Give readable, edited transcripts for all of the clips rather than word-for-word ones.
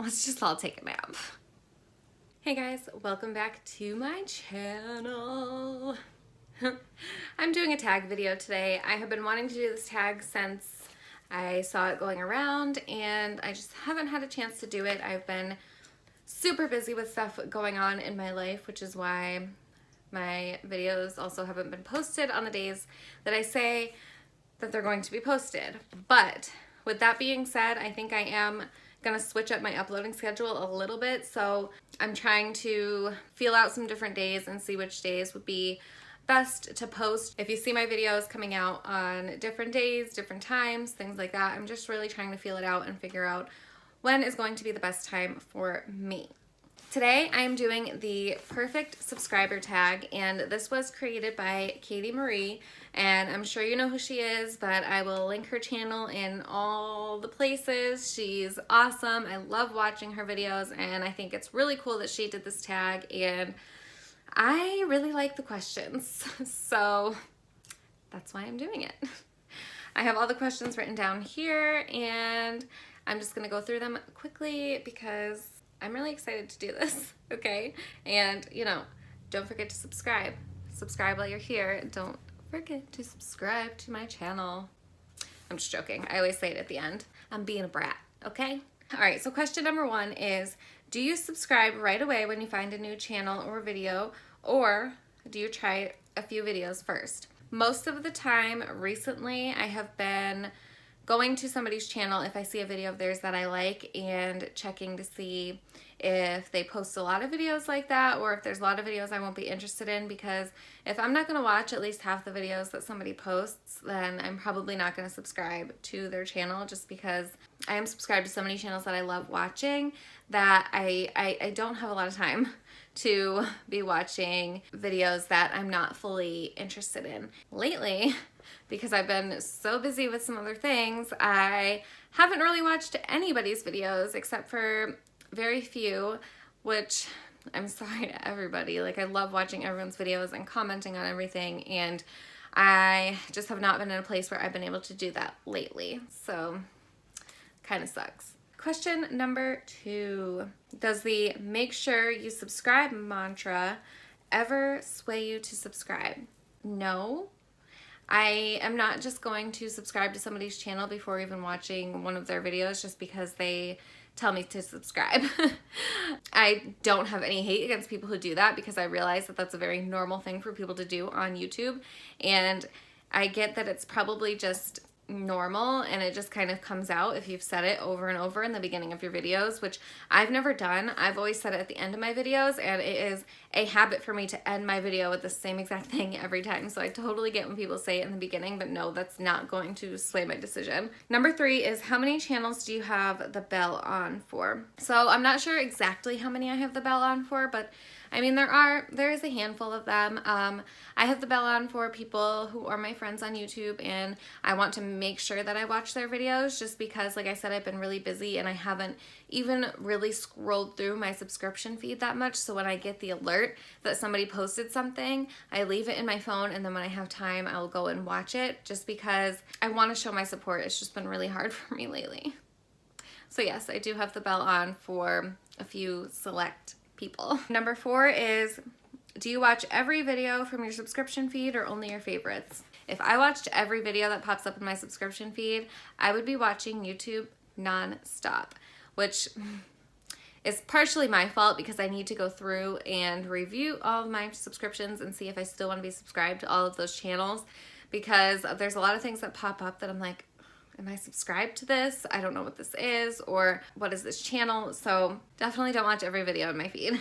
let's just all take a nap. Hey guys, welcome back to my channel. I'm doing a tag video today. I have been wanting to do this tag since I saw it going around and I just haven't had a chance to do it. I've been super busy with stuff going on in my life, which is why my videos also haven't been posted on the days that I say that they're going to be posted. But with that being said, I think I am gonna switch up my uploading schedule a little bit. So I'm trying to feel out some different days and see which days would be best to post. If you see my videos coming out on different days, different times, things like that, I'm just really trying to feel it out and figure out when is going to be the best time for me. Today I'm doing the perfect subscriber tag, and this was created by Katie Marie, and I'm sure you know who she is, but I will link her channel in all the places. She's awesome. I love watching her videos, and I think it's really cool that she did this tag, and I really like the questions, so that's why I'm doing it. I have all the questions written down here, and I'm just gonna go through them quickly because I'm really excited to do this, okay? And, you know, don't forget to subscribe. Subscribe while you're here. Don't forget to subscribe to my channel. I'm just joking. I always say it at the end. I'm being a brat, okay? All right, so question number 1 is, do you subscribe right away when you find a new channel or video, or do you try a few videos first? Most of the time, recently, I have been going to somebody's channel if I see a video of theirs that I like and checking to see if they post a lot of videos like that, or if there's a lot of videos I won't be interested in, because if I'm not going to watch at least half the videos that somebody posts, then I'm probably not going to subscribe to their channel, just because I am subscribed to so many channels that I love watching that I don't have a lot of time to be watching videos that I'm not fully interested in. Lately, because I've been so busy with some other things, I haven't really watched anybody's videos except for very few, which I'm sorry to everybody. Like, I love watching everyone's videos and commenting on everything, and I just have not been in a place where I've been able to do that lately. So, kind of sucks. Question number 2. Does the make sure you subscribe mantra ever sway you to subscribe? No. I am not just going to subscribe to somebody's channel before even watching one of their videos just because they tell me to subscribe. I don't have any hate against people who do that, because I realize that that's a very normal thing for people to do on YouTube, and I get that it's probably just normal and it just kind of comes out if you've said it over and over in the beginning of your videos, which I've never done. I've always said it at the end of my videos, and it is a habit for me to end my video with the same exact thing every time. So I totally get when people say it in the beginning, but no, that's not going to sway my decision. Number 3 is, how many channels do you have the bell on for? So I'm not sure exactly how many I have the bell on for, but I mean, there is a handful of them. I have the bell on for people who are my friends on YouTube, and I want to make sure that I watch their videos, just because, like I said, I've been really busy and I haven't even really scrolled through my subscription feed that much. So when I get the alert that somebody posted something, I leave it in my phone, and then when I have time, I'll go and watch it, just because I want to show my support. It's just been really hard for me lately. So yes, I do have the bell on for a few select people. Number 4 is, do you watch every video from your subscription feed or only your favorites? If I watched every video that pops up in my subscription feed, I would be watching YouTube non-stop, which is partially my fault because I need to go through and review all of my subscriptions and see if I still want to be subscribed to all of those channels, because there's a lot of things that pop up that I'm like, am I subscribed to this? I don't know what this is, or what is this channel? So definitely don't watch every video in my feed.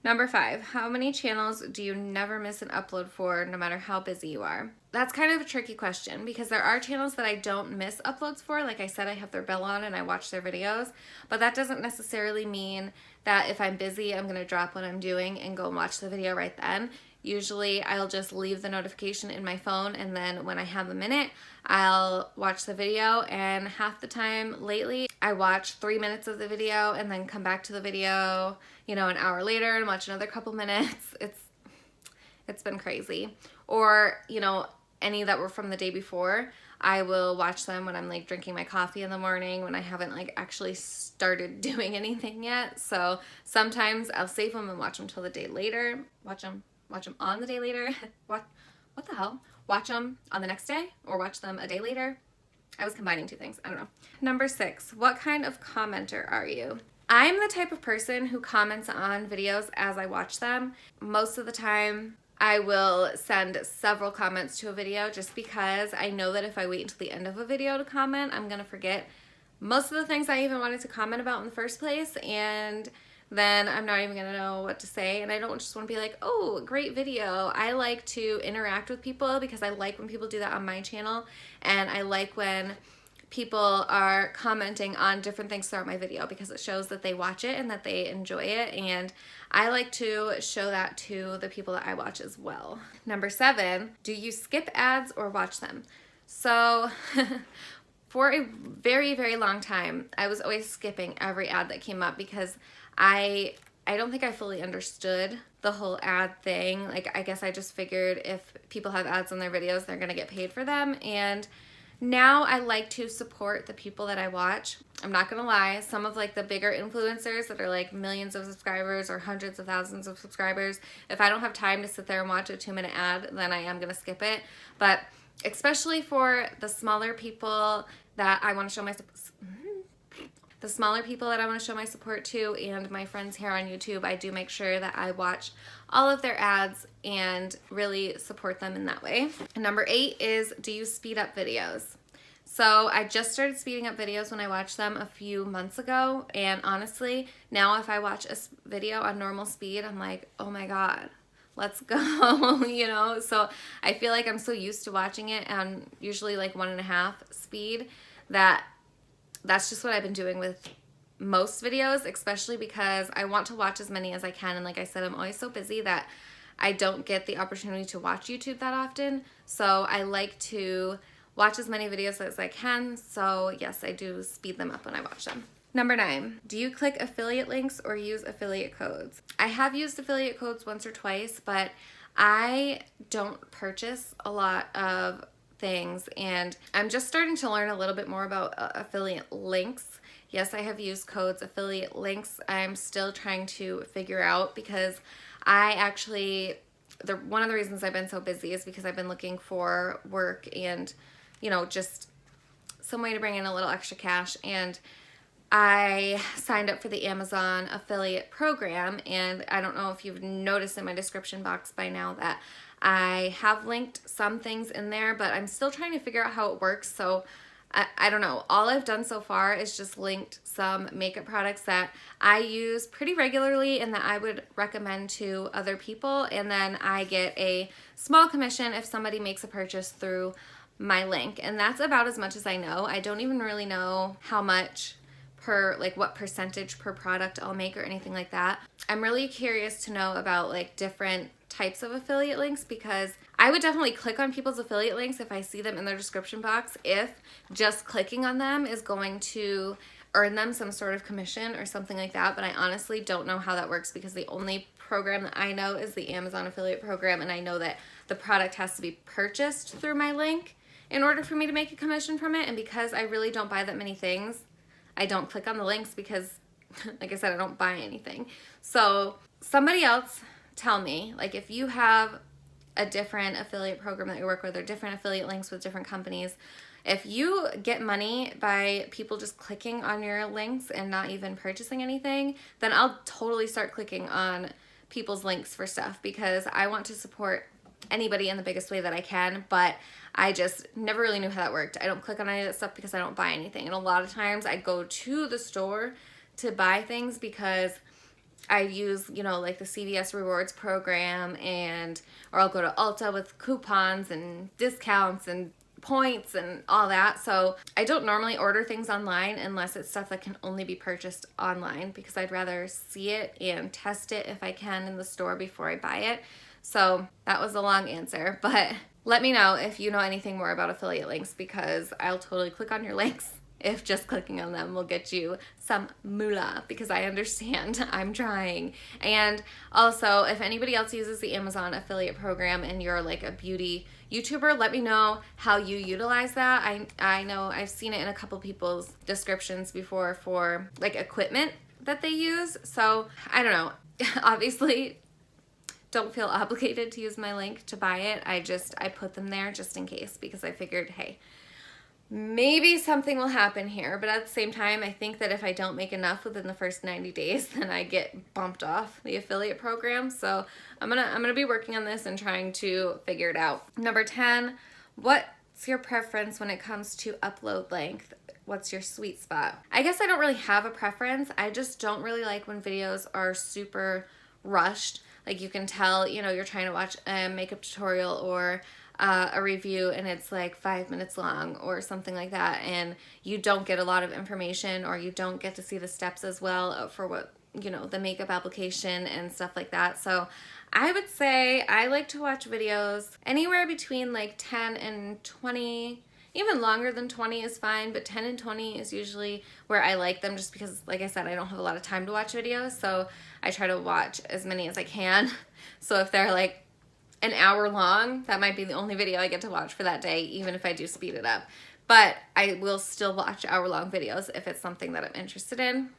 Number 5, how many channels do you never miss an upload for, no matter how busy you are? That's kind of a tricky question, because there are channels that I don't miss uploads for. Like I said, I have their bell on and I watch their videos, but that doesn't necessarily mean that if I'm busy, I'm gonna drop what I'm doing and go and watch the video right then. Usually I'll just leave the notification in my phone, and then when I have a minute, I'll watch the video. And half the time lately, I watch 3 minutes of the video and then come back to the video, you know, an hour later and watch another couple minutes. It's been crazy. Or, you know, any that were from the day before, I will watch them when I'm like drinking my coffee in the morning, when I haven't like actually started doing anything yet. So sometimes I'll save them and watch them till the day later. Watch them on the day later. What the hell? Watch them on the next day or watch them a day later. I was combining two things. I don't know. Number 6, what kind of commenter are you? I'm the type of person who comments on videos as I watch them. Most of the time, I will send several comments to a video just because I know that if I wait until the end of a video to comment, I'm gonna forget most of the things I even wanted to comment about in the first place, and then I'm not even gonna know what to say, and I don't just want to be like, oh, great video. I like to interact with people because I like when people do that on my channel, and I like when people are commenting on different things throughout my video because it shows that they watch it and that they enjoy it, and I like to show that to the people that I watch as well. Number 7, do you skip ads or watch them? So for a very, very long time, I was always skipping every ad that came up because I don't think I fully understood the whole ad thing. Like, I guess I just figured if people have ads on their videos, they're gonna get paid for them, and now I like to support the people that I watch. I'm not gonna lie, some of like the bigger influencers that are like millions of subscribers or hundreds of thousands of subscribers, if I don't have time to sit there and watch a 2-minute ad, then I am gonna skip it. But especially for the smaller people that I want to show my support to, and my friends here on YouTube, I do make sure that I watch all of their ads and really support them in that way. And number 8 is, do you speed up videos? So I just started speeding up videos when I watched them a few months ago, and honestly, now if I watch a video on normal speed, I'm like, oh my god, let's go, you know? So I feel like I'm so used to watching it on usually like 1.5 speed that that's just what I've been doing with most videos, especially because I want to watch as many as I can. And like I said, I'm always so busy that I don't get the opportunity to watch YouTube that often. So I like to watch as many videos as I can. So yes, I do speed them up when I watch them. Number 9, do you click affiliate links or use affiliate codes? I have used affiliate codes once or twice, but I don't purchase a lot of things, and I'm just starting to learn a little bit more about affiliate links. Yes, I have used codes, affiliate links. I'm still trying to figure out because I actually, one of the reasons I've been so busy is because I've been looking for work and, you know, just some way to bring in a little extra cash, and I signed up for the Amazon affiliate program, and I don't know if you've noticed in my description box by now that I have linked some things in there, but I'm still trying to figure out how it works. So I don't know. All I've done so far is just linked some makeup products that I use pretty regularly and that I would recommend to other people, and then I get a small commission if somebody makes a purchase through my link, and that's about as much as I know. I don't even really know how much per, like what percentage per product I'll make or anything like that. I'm really curious to know about like different types of affiliate links, because I would definitely click on people's affiliate links if I see them in their description box, if just clicking on them is going to earn them some sort of commission or something like that. But I honestly don't know how that works, because the only program that I know is the Amazon affiliate program, and I know that the product has to be purchased through my link in order for me to make a commission from it. And because I really don't buy that many things, I don't click on the links because, like I said, I don't buy anything. So somebody else tell me, like, if you have a different affiliate program that you work with or different affiliate links with different companies, if you get money by people just clicking on your links and not even purchasing anything, then I'll totally start clicking on people's links for stuff, because I want to support anybody in the biggest way that I can, but I just never really knew how that worked. I don't click on any of that stuff because I don't buy anything. And a lot of times I go to the store to buy things because I use, you know, like the CVS rewards program, or I'll go to Ulta with coupons and discounts and points and all that. So I don't normally order things online unless it's stuff that can only be purchased online, because I'd rather see it and test it if I can in the store before I buy it. So that was a long answer, but let me know if you know anything more about affiliate links, because I'll totally click on your links if just clicking on them will get you some moolah, because I understand. I'm trying. And also, if anybody else uses the Amazon affiliate program and you're like a beauty YouTuber, let me know how you utilize that. I know I've seen it in a couple people's descriptions before for like equipment that they use. So I don't know. Obviously, don't feel obligated to use my link to buy it. I put them there just in case because I figured, hey, maybe something will happen here. But at the same time, I think that if I don't make enough within the first 90 days, then I get bumped off the affiliate program. So I'm gonna be working on this and trying to figure it out. Number 10, what's your preference when it comes to upload length? What's your sweet spot? I guess I don't really have a preference. I just don't really like when videos are super rushed. Like you can tell, you know, you're trying to watch a makeup tutorial or a review and it's like 5 minutes long or something like that, and you don't get a lot of information or you don't get to see the steps as well for what, you know, the makeup application and stuff like that. So I would say I like to watch videos anywhere between like 10 and 20. Even longer than 20 is fine, but 10 and 20 is usually where I like them just because, like I said, I don't have a lot of time to watch videos, so I try to watch as many as I can. So if they're like an hour long, that might be the only video I get to watch for that day, even if I do speed it up. But I will still watch hour-long videos if it's something that I'm interested in.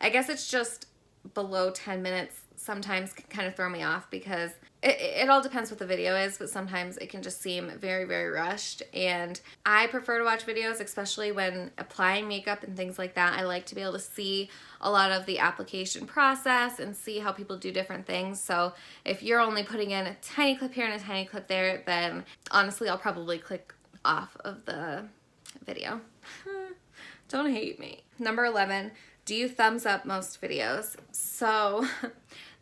I guess it's just below 10 minutes sometimes can kind of throw me off because it all depends what the video is, but sometimes it can just seem very, very rushed. And I prefer to watch videos, especially when applying makeup and things like that. I like to be able to see a lot of the application process and see how people do different things. So if you're only putting in a tiny clip here and a tiny clip there, then honestly, I'll probably click off of the video. Don't hate me. Number 11, do you thumbs up most videos? So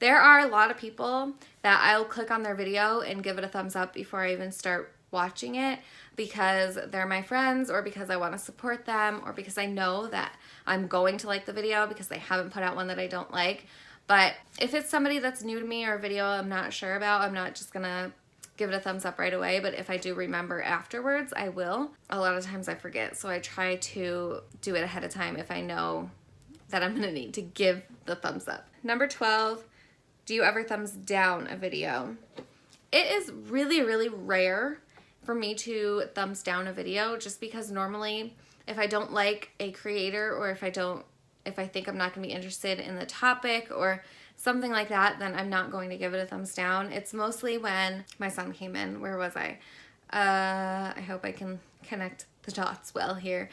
there are a lot of people that I'll click on their video and give it a thumbs up before I even start watching it because they're my friends or because I want to support them or because I know that I'm going to like the video because they haven't put out one that I don't like. But if it's somebody that's new to me or a video I'm not sure about, I'm not just gonna give it a thumbs up right away, but if I do remember afterwards, I will. A lot of times I forget, so I try to do it ahead of time if I know that I'm gonna need to give the thumbs up. Number 12, do you ever thumbs down a video? It is really, really rare for me to thumbs down a video just because normally if I don't like a creator or if I think I'm not gonna be interested in the topic or something like that, then I'm not going to give it a thumbs down. It's mostly when my son came in. Where was I? I hope I can connect the dots well here.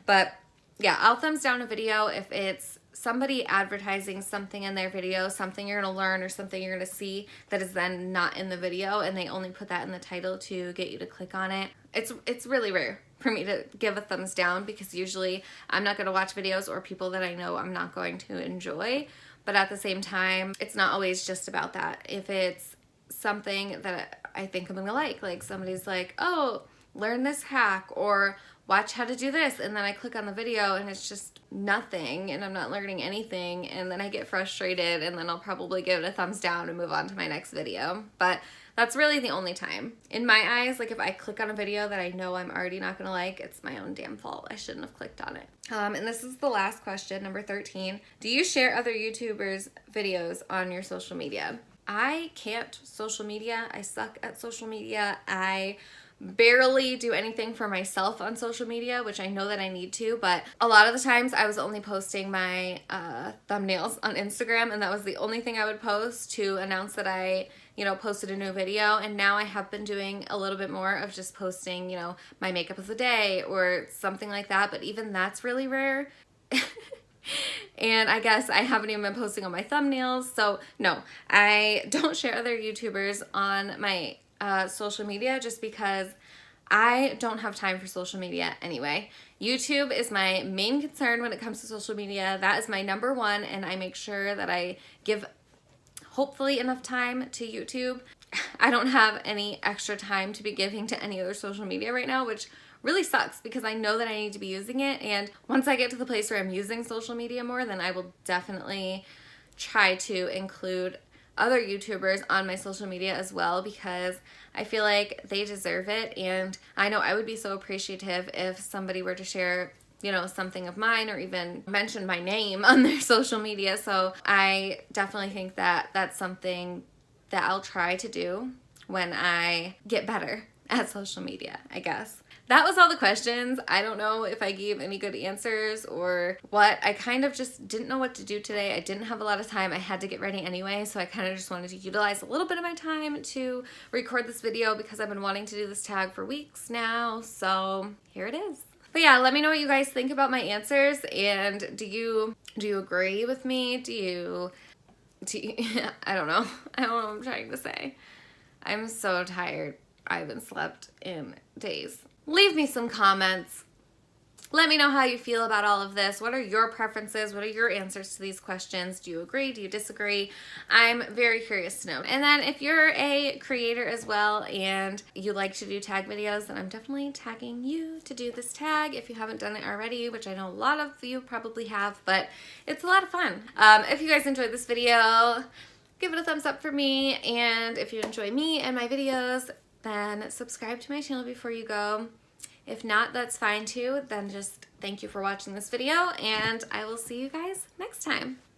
But yeah, I'll thumbs down a video if it's somebody advertising something in their video, something you're gonna learn or something you're gonna see that is then not in the video and they only put that in the title to get you to click on it. It's really rare for me to give a thumbs down because usually I'm not gonna watch videos or people that I know I'm not going to enjoy. But at the same time, it's not always just about that. If it's something that I think I'm gonna like somebody's like, oh, learn this hack or watch how to do this, and then I click on the video and it's just nothing and I'm not learning anything, and then I get frustrated and then I'll probably give it a thumbs down and move on to my next video. But that's really the only time. In my eyes, like if I click on a video that I know I'm already not gonna like, it's my own damn fault. I shouldn't have clicked on it. And this is the last question, number 13. Do you share other YouTubers' videos on your social media? I can't social media. I suck at social media. I barely do anything for myself on social media, which I know that I need to, but a lot of the times I was only posting my thumbnails on Instagram, and that was the only thing I would post to announce that I, you know, posted a new video. And now I have been doing a little bit more of just posting, you know, my makeup of the day or something like that, but even that's really rare. And I guess I haven't even been posting on my thumbnails, so no, I don't share other YouTubers on my social media just because I don't have time for social media anyway. YouTube is my main concern when it comes to social media. That is my number one, and I make sure that I give hopefully enough time to YouTube. I don't have any extra time to be giving to any other social media right now, which really sucks because I know that I need to be using it, and once I get to the place where I'm using social media more, then I will definitely try to include other YouTubers on my social media as well because I feel like they deserve it, and I know I would be so appreciative if somebody were to share, you know, something of mine or even mention my name on their social media. So I definitely think that that's something that I'll try to do when I get better at social media, I guess. That was all the questions. I don't know if I gave any good answers or what. I kind of just didn't know what to do today. I didn't have a lot of time. I had to get ready anyway, so I kind of just wanted to utilize a little bit of my time to record this video because I've been wanting to do this tag for weeks now, so here it is. But yeah, let me know what you guys think about my answers, and do you agree with me? Do you I don't know. I don't know what I'm trying to say. I'm so tired. I haven't slept in days. Leave me some comments. Let me know how you feel about all of this. What are your preferences? What are your answers to these questions? Do you agree? Do you disagree? I'm very curious to know. And then if you're a creator as well and you like to do tag videos, then I'm definitely tagging you to do this tag if you haven't done it already, which I know a lot of you probably have, but it's a lot of fun. If you guys enjoyed this video, give it a thumbs up for me. And if you enjoy me and my videos, then subscribe to my channel before you go. If not, that's fine too. Then just thank you for watching this video, and I will see you guys next time.